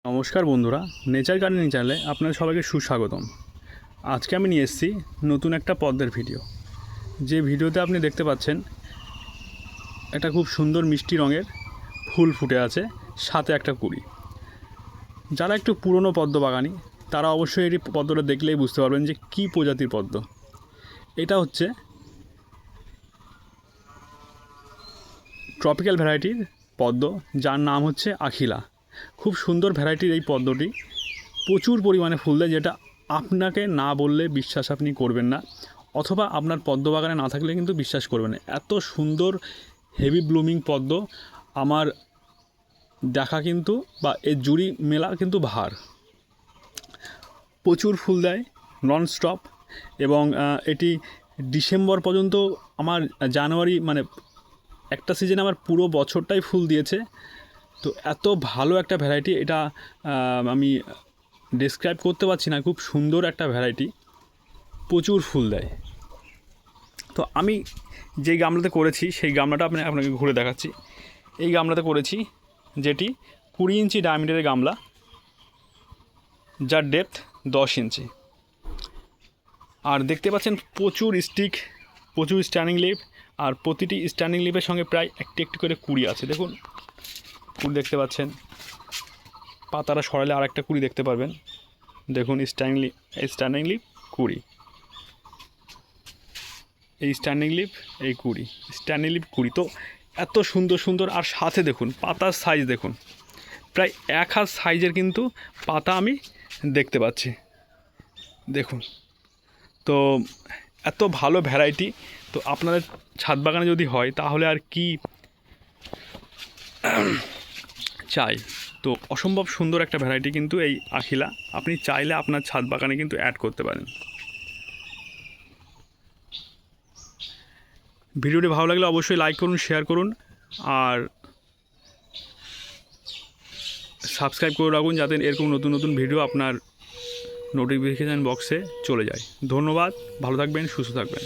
নমস্কার বন্ধুরা, nature gardening চ্যানেলে আপনাদের সবাইকে সুস্বাগতম। আজকে আমি নিয়ে এসেছি নতুন একটা পদ্মের ভিডিও। যে ভিডিওতে আপনি দেখতে পাচ্ছেন একটা খুব সুন্দর মিষ্টি রঙের ফুল ফুটে আছে, সাথে একটা কুঁড়ি। যারা একটু পুরনো পদ্ম বাগানি তারা অবশ্যই এই পদ্মটা দেখলেই বুঝতে পারবেন যে কী প্রজাতির পদ্ম। এটা হচ্ছে ট্রপিক্যাল ভ্যারাইটির পদ্ম, যার নাম হচ্ছে আখিলা। খুব সুন্দর ভ্যারাইটির এই পদ্মটি প্রচুর পরিমাণে ফুল দেয়, যেটা আপনাকে না বললে বিশ্বাস আপনি করবেন না, অথবা আপনার পদ্ম বাগানে না থাকলে কিন্তু বিশ্বাস করবেন না। এত সুন্দর হেভি ব্লুমিং পদ্ম আমার দেখা কিন্তু, বা এর জুড়ি মেলা কিন্তু ভার। প্রচুর ফুল দেয় নন স্টপ, এবং এটি ডিসেম্বর পর্যন্ত, আমার জানুয়ারি মানে একটা সিজনে আমার পুরো বছরটাই ফুল দিয়েছে। তো এত ভালো একটা ভ্যারাইটি, এটা আমি ডেসক্রাইব করতে পারছি না। খুব সুন্দর একটা ভ্যারাইটি, প্রচুর ফুল দেয়। তো আমি যেই গামলাতে করেছি সেই গামলাটা আপনাকে ঘুরে দেখাচ্ছি। এই গামলাতে করেছি, যেটি 20 ইঞ্চি ডায়ামিটারের গামলা, যার ডেপথ 10 ইঞ্চি। আর দেখতে পাচ্ছেন প্রচুর স্টিক, প্রচুর স্ট্যান্ডিং লিফ, আর প্রতিটি স্ট্যান্ডিং লিফের সঙ্গে প্রায় একটি একটি করে কুঁড়ি আছে। দেখুন কুঁড়ি দেখতে পাচ্ছেন, পাতারা সরালে আর একটা কুঁড়ি দেখতে পারবেন। দেখুন স্ট্যান্ডিং লিফ কুঁড়ি, এই স্ট্যান্ডিং লিফ, এই কুঁড়ি, স্ট্যান্ডিং লিফ কুঁড়ি। তো এত সুন্দর সুন্দর, আর সাথে দেখুন পাতার সাইজ দেখুন, প্রায় 1 হাত সাইজের কিন্তু পাতা আমি দেখতে পাচ্ছি। দেখুন, তো এত ভালো ভ্যারাইটি। তো আপনাদের ছাদ বাগানে যদি হয় তাহলে আর কি চাই। তো অসম্ভব সুন্দর একটা ভ্যারাইটি কিন্তু এই আখিলা, আপনি চাইলে আপনার ছাদ বাগানে কিন্তু অ্যাড করতে পারেন। ভিডিওটি ভালো লাগলে অবশ্যই লাইক করুন, শেয়ার করুন, আর সাবস্ক্রাইব করে রাখুন, যাতে এরকম নতুন নতুন ভিডিও আপনার নোটিফিকেশান বক্সে চলে যায়। ধন্যবাদ, ভালো থাকবেন, সুস্থ থাকবেন।